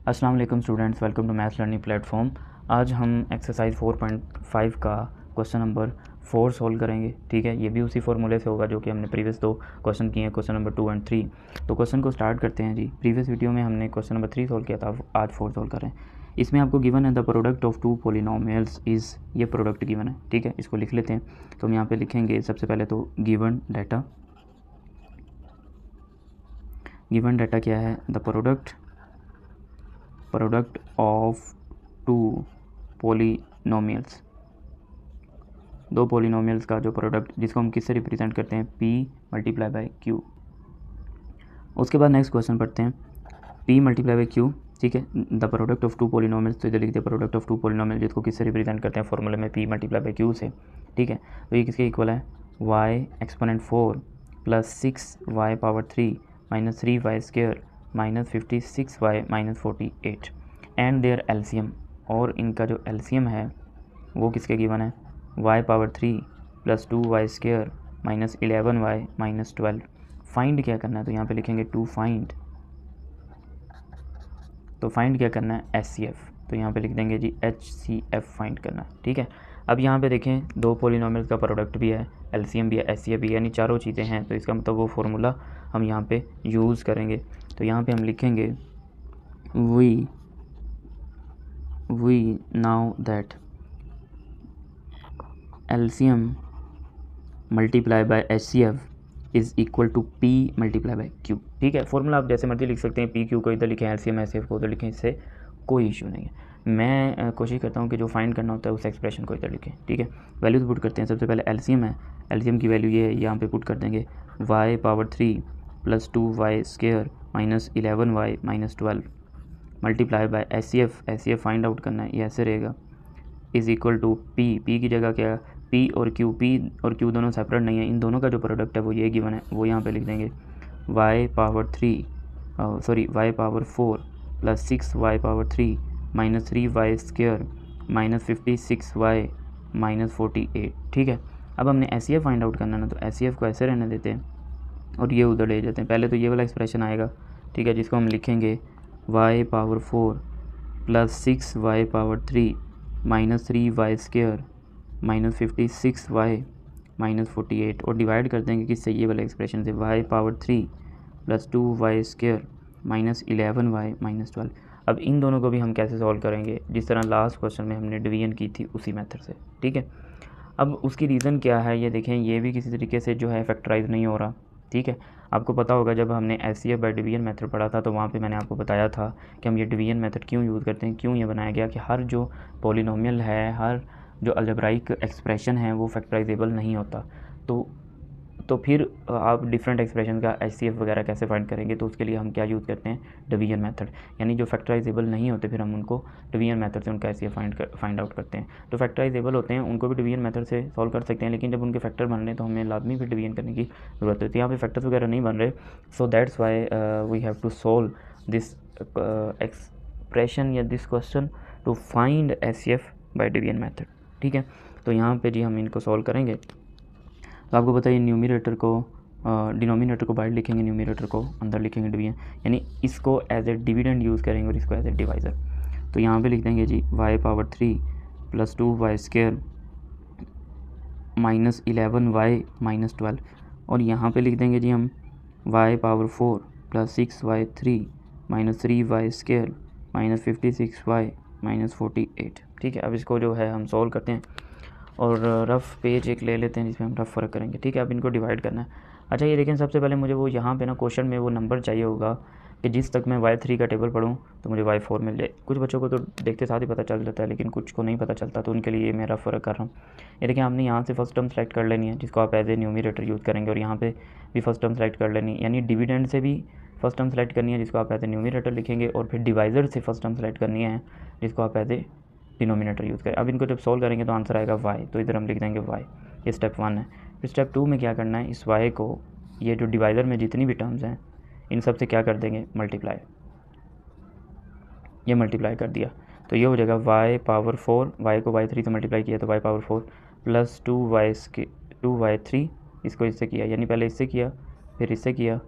अस्सलाम वालेकुम students, welcome to maths learning platform. आज हम एक्सरसाइज 4.5 का क्वेश्चन नंबर 4 सॉल्व करेंगे। ठीक है, ये भी उसी फॉर्मूले से होगा जो कि हमने प्रीवियस 2 क्वेश्चन किए हैं, क्वेश्चन नंबर 2 एंड 3। तो क्वेश्चन को स्टार्ट करते हैं जी। प्रीवियस वीडियो में हमने क्वेश्चन नंबर 3 सॉल्व किया था, आज 4 सॉल्व कर रहे हैं। इसमें आपको गिवन है the product of two polynomials is, ये प्रोडक्ट गिवन है। ठीक है, इसको लिख लेते हैं। तो हम यहाँ पर लिखेंगे सबसे पहले तो गिवन डाटा क्या है, the product of two polynomials, दो पॉलिनोमियल्स का जो प्रोडक्ट, जिसको हम किससे रिप्रेजेंट करते हैं, p मल्टीप्लाई बाय q। उसके बाद नेक्स्ट क्वेश्चन पढ़ते हैं, p मल्टीप्लाई बाय q। ठीक है, the product of two polynomials, तो इधर लिखते हैं प्रोडक्ट ऑफ टू पॉलिनोमियल, जिसको किससे रिप्रेजेंट करते हैं फॉर्मूले में p मल्टीप्लाई बाय q से। ठीक है, तो ये किसके इक्वल है, y exponent 4 plus 6y power 3 minus 3y square minus 56y minus 48 and their LCM, और इनका जो एलसीएम है वो किसके गिवन है, y power 3 plus 2y square minus 11y minus 12। Find क्या करना है, तो यहाँ पे लिखेंगे टू फाइंड, तो फाइंड क्या करना है, HCF, तो यहाँ पे लिख देंगे जी HCF फाइंड करना है। ठीक है, अब यहाँ पे देखें दो पॉलिनोमियल्स का प्रोडक्ट भी है, LCM भी है, HCF भी है, यानी चारों चीज़ें हैं। तो इसका मतलब वो फार्मूला हम यहाँ पे यूज़ करेंगे। तो यहाँ पे हम लिखेंगे we now that LCM multiply by HCF is equal to P multiply by Q। ठीक है, फॉर्मूला आप जैसे मर्जी लिख सकते हैं, P Q को इधर लिखें, LCM HCF को उधर लिखें, इससे कोई इशू नहीं है। मैं कोशिश करता हूँ कि जो फाइंड करना होता है उस एक्सप्रेशन को इधर लिखें। ठीक है, वैल्यूज पुट करते हैं। सबसे पहले LCM है, LCM की वैल्यू ये है, यहाँ पे पुट कर देंगे y power 3 plus 2y square minus 11y minus 12 multiply by HCF find out करना है, ये ऐसे रहेगा, इज़ इक्वल टू P की जगह क्या है, P और Q दोनों सेपरेट नहीं है, इन दोनों का जो प्रोडक्ट है वो ये गिवन है, वो यहाँ पे लिख देंगे y power 4 plus 6y power 3 minus 3y square minus 56y minus 48। ठीक है, अब हमने HCF फाइंड आउट करना है ना, तो HCF को ऐसे रहने देते हैं और ये उधर ले जाते हैं। पहले तो ये वाला एक्सप्रेशन आएगा, ठीक है, जिसको हम लिखेंगे y power 4 plus 6y power 3 minus 3y square minus 56y minus 48, और डिवाइड कर देंगे किससे, ये वाला एक्सप्रेशन से, y power 3 plus 2y square minus 11y minus 12। अब इन दोनों को भी हम कैसे सॉल्व करेंगे, जिस तरह लास्ट क्वेश्चन में हमने डिवीजन की थी उसी मेथड से। ठीक है, अब उसकी रीज़न क्या है, ये देखें, ये भी किसी तरीके से जो है फैक्टराइज नहीं हो रहा। ठीक है, आपको पता होगा जब हमने HCF बाय डिवीजन मेथड पढ़ा था तो वहाँ पे मैंने आपको बताया था कि हम ये डिवीजन मेथड क्यों यूज़ करते हैं, क्यों ये बनाया गया कि हर जो पॉलिनोमियल है, हर जो अलजेब्राइक एक्सप्रेशन है वो फैक्टराइजेबल नहीं होता। तो फिर आप डिफरेंट एक्सप्रेशन का HCF वगैरह कैसे फाइंड करेंगे, तो उसके लिए हम क्या यूज़ करते हैं, डिवीजन मेथड, यानी जो फैक्टराइजेबल नहीं होते फिर हम उनको डिवीजन मेथड से उनका HCF फाइंड आउट करते हैं। तो फैक्टराइजेबल होते हैं उनको भी डिवीजन मेथड से सॉल्व कर सकते हैं, लेकिन जब उनके फैक्टर बन रहे हैं तो हमें लाजमी फिर डिवीजन करने की ज़रूरत होती है। यहाँ पे फैक्टर्स वगैरह नहीं बन रहे, so that's why we have to solve this expression या this question to find HCF by division method. ठीक है, तो यहाँ पे जी हम इनको सॉल्व करेंगे। तो आपको बताइए न्यूमरेटर को डिनोमिनेटर को बाहर लिखेंगे, न्यूमरेटर को अंदर लिखेंगे डिवीजन, यानी इसको एज ए डिविडेंड यूज़ करेंगे और इसको एज ए डिवाइज़र। तो यहाँ पे लिख देंगे जी y power 3 plus 2y square minus 11y minus 12, और यहाँ पे लिख देंगे जी हम y power 4 plus 6y 3 minus 3y square minus 56y minus 48। ठीक है, अब इसको जो है हम सॉल्व करते हैं और रफ़ पेज एक ले लेते हैं जिसमें हम रफ़ फ़र्क करेंगे। ठीक है, अब इनको डिवाइड करना है। अच्छा, ये देखें, सबसे पहले मुझे वो यहाँ पे ना क्वेश्चन में वो नंबर चाहिए होगा कि जिस तक मैं y3 का टेबल पढ़ूँ तो मुझे y4 मिल जाए। कुछ बच्चों को तो देखते साथ ही पता चल जाता है, लेकिन कुछ को नहीं पता चलता, तो उनके लिए मैं रफ़ फ़र्क कर रहा हूँ। ये देखें, हमने यहाँ से फर्स्ट टर्म सेलेक्ट कर लेनी है, जिसको आप एज ए न्यूमरेटर यूज़ करेंगे, और यहाँ पे भी फर्स्ट टर्म सेलेक्ट कर लेनी है, यानी डिविडेंड से भी फर्स्ट टर्म सेलेक्ट करनी है, जिसको आप एज ए न्यूमरेटर लिखेंगे, और फिर डिवाइज़र से फर्स्ट टर्म सेलेक्ट करनी है, जिसको आप एज ए डिनोमिनेटर यूज़ करें। अब इनको जब सॉल्व करेंगे तो आंसर आएगा y, तो इधर हम लिख देंगे y। ये स्टेप 1 है। फिर स्टेप 2 में क्या करना है, इस y को, ये जो डिवाइज़र में जितनी भी टर्म्स हैं इन सब से क्या कर देंगे, मल्टीप्लाई। ये मल्टीप्लाई कर दिया तो ये हो जाएगा y पावर 4, y को y3 से मल्टीप्लाई किया तो y पावर 4 प्लस 2y3, इसको इससे किया, यानी पहले इससे किया फिर इससे किया,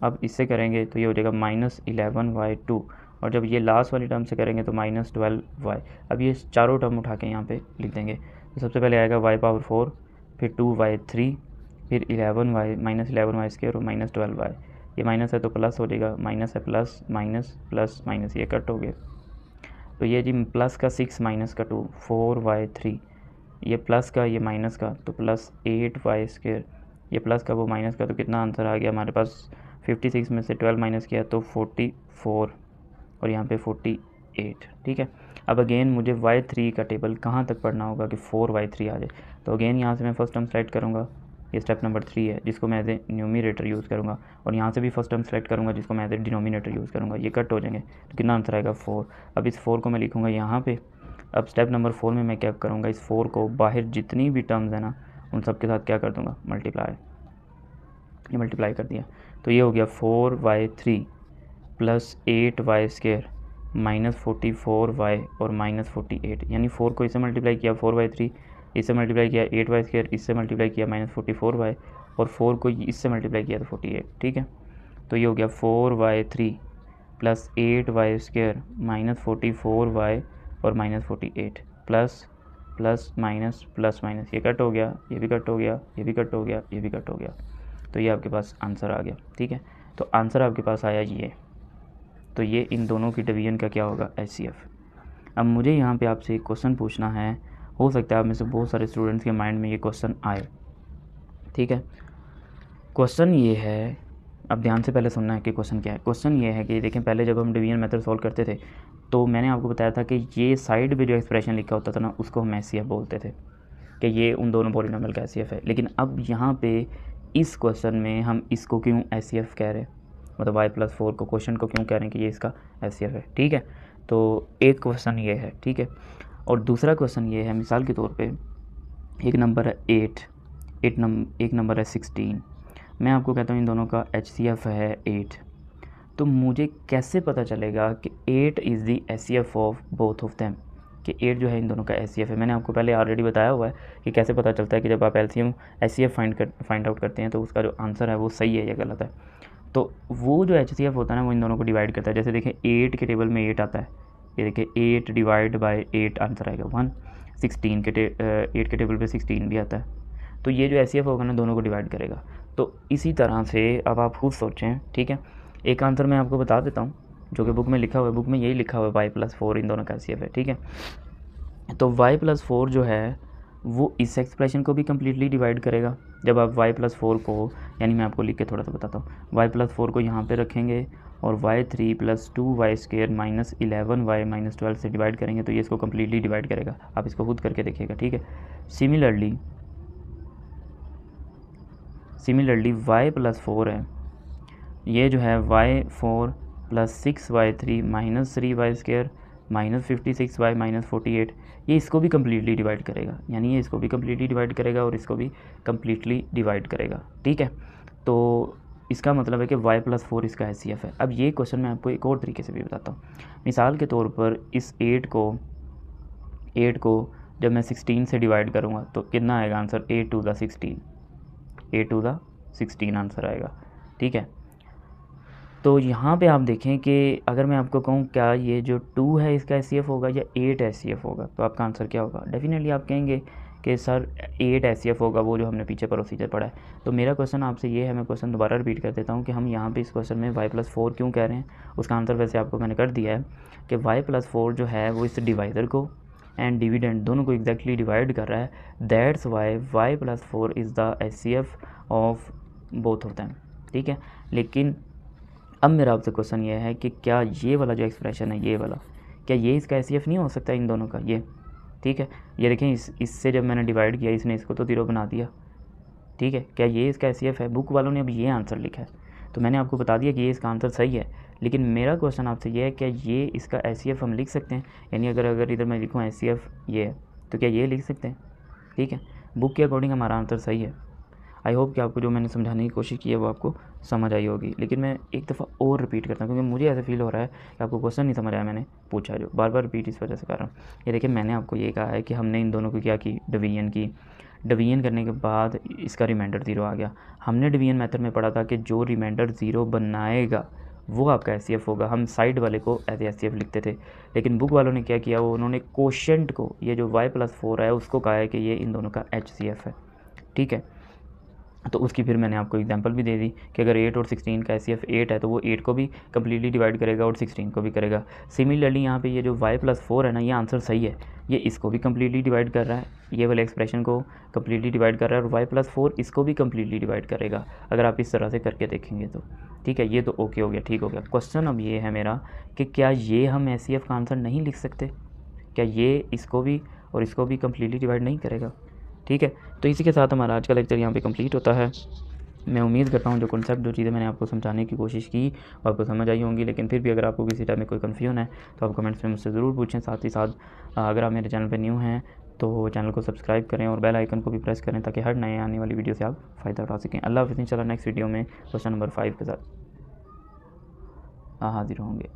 अब इससे करेंगे तो ये हो जाएगा माइनस 11y2 और जब ये लास्ट वाली टर्म से करेंगे तो -12y। अब ये चारों टर्म उठा के यहाँ पे लिख देंगे। तो सबसे पहले आएगा y⁴, फिर 2y3, फिर 11y -11y² और -12y। ये माइनस है तो प्लस हो जाएगा, माइनस है प्लस माइनस प्लस माइनस, ये कट हो गया। तो ये जी प्लस का 6 माइनस का 2 4y3, ये प्लस का ये माइनस का तो प्लस 8y², ये प्लस का वो माइनस का, तो कितना आंसर आ गया हमारे पास 56 में से 12 माइनस किया तो 44 और यहाँ पे 48। ठीक है, अब अगेन मुझे y3 का टेबल कहाँ तक पढ़ना होगा कि 4y3 आ जाए। तो अगेन यहाँ से मैं फर्स्ट टर्म सेलेक्ट करूँगा, ये स्टेप नंबर 3 है जिसको मैं एज ए न्यूमरेटर यूज़ करूँगा, और यहाँ से भी फर्स्ट टर्म सेलेक्ट करूँगा जिसको मैं एज ए डिनोमिनेटर यूज़ करूँगा। ये कट हो जाएंगे तो कितना आंसर आएगा 4। अब इस 4 को मैं लिखूँगा यहाँ पे। अब स्टेप नंबर 4 में मैं क्या करूँगा, इस 4 को बाहर जितनी भी टर्म्स है ना उन सब के साथ क्या कर दूँगा, मल्टीप्लाई। ये मल्टीप्लाई कर दिया तो ये हो गया 4y3 प्लस 8y² -44y और -48, यानी 4 को इससे मल्टीप्लाई किया 4y3, इससे मल्टीप्लाई किया 8y², इससे मल्टीप्लाई किया -44y और 4 को इससे मल्टीप्लाई किया तो 48। ठीक है, तो ये हो गया 4y3 प्लस 8y² -44y और -48 plus plus minus plus minus, ये कट हो गया, ये भी कट हो गया, ये भी कट हो गया, ये भी कट हो गया। तो ये आपके पास आंसर आ गया। ठीक है, तो आंसर आपके पास आया ये। तो ये इन दोनों की डिवीजन का क्या होगा, HCF। अब मुझे यहाँ पे आपसे एक क्वेश्चन पूछना है, हो सकता है आप में से बहुत सारे स्टूडेंट्स के माइंड में ये क्वेश्चन आए। ठीक है, क्वेश्चन ये है, अब ध्यान से पहले सुनना है कि क्वेश्चन क्या है। क्वेश्चन ये है कि देखें, पहले जब हम डिवीजन मेथड सॉल्व करते थे तो मैंने आपको बताया था कि ये साइड पे जो एक्सप्रेशन लिखा होता था ना उसको हम HCF बोलते थे, कि ये उन दोनों पॉलीनोमियल का HCF है। लेकिन अब यहाँ पे इस क्वेश्चन में हम इसको क्यों HCF कह रहे हैं, मतलब y+4 को क्वेश्चन को क्यों कह रहे हैं कि ये इसका HCF है। ठीक है, तो एक क्वेश्चन ये है। ठीक है, और दूसरा क्वेश्चन ये है, मिसाल के तौर पे एक नंबर है 8, एक नंबर है 16, मैं आपको कहता हूँ इन दोनों का HCF है 8, तो मुझे कैसे पता चलेगा कि 8 is the HCF of both of them, कि 8 जो है इन दोनों का HCF है। मैंने आपको पहले ऑलरेडी बताया हुआ है कि कैसे पता चलता है कि जब आप LCM HCF फाइंड आउट करते हैं तो उसका जो आंसर है वो सही है या गलत है। तो वो जो HCF होता है ना वो इन दोनों को डिवाइड करता है। जैसे देखें 8 के टेबल में 8 आता है, ये देखिए 8 डिवाइड बाय 8 आंसर आएगा 1। 8 के टेबल पे 16 भी आता है, तो ये जो HCF होगा ना दोनों को डिवाइड करेगा। तो इसी तरह से अब आप खुद सोचें। ठीक है, एक आंसर मैं आपको बता देता हूँ जो कि बुक में लिखा हुआ है, बुक में यही लिखा हुआ है y+4 इन दोनों का HCF है। ठीक है, तो y+4 जो है वो इस एक्सप्रेशन को भी कम्प्लीटली डिवाइड करेगा। जब आप y+4 को, यानी मैं आपको लिख के थोड़ा सा बताता हूँ, y+4 को यहाँ पे रखेंगे और y3 + 2y² -11y -12 से डिवाइड करेंगे तो ये इसको कम्प्लीटली डिवाइड करेगा। आप इसको खुद करके देखिएगा। ठीक है, सिमिलरली y+4 है, ये जो है y4 + 6y3 -3y² -56y -48, ये इसको भी कम्प्लीटली डिवाइड करेगा, यानी ये इसको भी कम्प्लीटली डिवाइड करेगा और इसको भी कम्प्लीटली डिवाइड करेगा। ठीक है, तो इसका मतलब है कि y+4 इसका HCF है। अब ये क्वेश्चन मैं आपको एक और तरीके से भी बताता हूँ। मिसाल के तौर पर इस 8 को जब मैं 16 से डिवाइड करूँगा तो कितना आएगा आंसर, 8 to the 16 आंसर आएगा। ठीक है, तो यहाँ पे आप देखें कि अगर मैं आपको कहूँ क्या ये जो 2 है इसका HCF होगा या 8 HCF होगा, तो आपका आंसर क्या होगा। डेफिनेटली आप कहेंगे कि सर 8 HCF होगा, वो जो हमने पीछे प्रोसीजर पढ़ा है। तो मेरा क्वेश्चन आपसे ये है, मैं क्वेश्चन दोबारा रिपीट कर देता हूँ कि हम यहाँ पे इस क्वेश्चन में y+4 क्यों कह रहे हैं। उसका आंसर वैसे आपको मैंने कर दिया है कि y+4 जो है वो इस डिवाइडर को एंड डिविडेंड दोनों को एग्जैक्टली डिवाइड कर रहा है। That's why y+4 is the HCF of both of them. ठीक है, लेकिन अब मेरा आपसे क्वेश्चन ये है कि क्या ये वाला जो एक्सप्रेशन है, ये वाला, क्या ये इसका HCF नहीं हो सकता इन दोनों का ये। ठीक है, ये देखें इससे जब मैंने डिवाइड किया इसने इसको तो 0 बना दिया। ठीक है, क्या ये इसका HCF है। बुक वालों ने अब ये आंसर लिखा है तो मैंने आपको बता दिया कि ये इसका आंसर सही है, लेकिन मेरा क्वेश्चन आपसे ये है क्या ये इसका HCF हम लिख सकते हैं, यानी अगर इधर मैं लिखूँ HCF ये है तो क्या ये लिख सकते हैं। ठीक है, बुक के अकॉर्डिंग हमारा आंसर सही है। आई होप कि आपको जो मैंने समझाने की कोशिश की है वो आपको समझ आई होगी, लेकिन मैं एक दफ़ा और रिपीट करता हूँ क्योंकि मुझे ऐसा फील हो रहा है कि आपको क्वेश्चन नहीं समझ आया, मैंने पूछा जो बार बार रिपीट इस वजह से कर रहा हूँ। ये देखिए, मैंने आपको ये कहा है कि हमने इन दोनों को क्या की, डिवीजन करने के बाद इसका रिमाइंडर 0 आ गया। हमने डिवीजन मेथड में पढ़ा था कि जो रिमाइंडर 0 बनाएगा वो आपका एचसीएफ होगा। हम साइड वाले को एज एचसीएफ लिखते थे, लेकिन बुक वालों ने क्या किया, वो उन्होंने कोशेंट को, ये जो y+4 है उसको कहा है कि ये इन दोनों का एचसीएफ है, ठीक है। तो उसकी फिर मैंने आपको एग्जांपल भी दे दी कि अगर 8 और 16 का एचसीएफ 8 है तो वो 8 को भी कम्प्लीटली डिवाइड करेगा और 16 को भी करेगा। सिमिलरली यहाँ पे ये जो y+4 है ना, ये आंसर सही है, ये इसको भी कम्प्लीटली डिवाइड कर रहा है, ये वाले एक्सप्रेशन को कम्प्लीटली डिवाइड कर रहा है, और y+4 इसको भी कम्प्लीटली डिवाइड करेगा, अगर आप इस तरह से करके देखेंगे तो, ठीक है। ये तो ओके हो गया, ठीक हो गया। क्वेश्चन अब ये है मेरा कि क्या ये हम एचसीएफ का आंसर नहीं लिख सकते, क्या ये इसको भी और इसको भी कम्प्लीटली डिवाइड नहीं करेगा, ठीक है। तो इसी के साथ हमारा आज का लेक्चर यहाँ पे कंप्लीट होता है। मैं उम्मीद करता हूँ जो कॉन्सेप्ट, जो चीज़ें मैंने आपको समझाने की कोशिश की वो आपको समझ आई होंगी, लेकिन फिर भी अगर आपको किसी टाइप में कोई कन्फ्यूजन है तो आप कमेंट्स में मुझसे ज़रूर पूछें। साथ ही साथ अगर आप मेरे चैनल पर न्यू हैं तो चैनल को सब्सक्राइब करें और बेल आइकन को भी प्रेस करें ताकि हर नए आने वाली वीडियो से आप फ़ायदा उठा सकें। अल्लाह हाफ़िज़। इंशाल्लाह नेक्स्ट वीडियो में क्वेश्चन नंबर 5 के साथ हाजिर होंगे।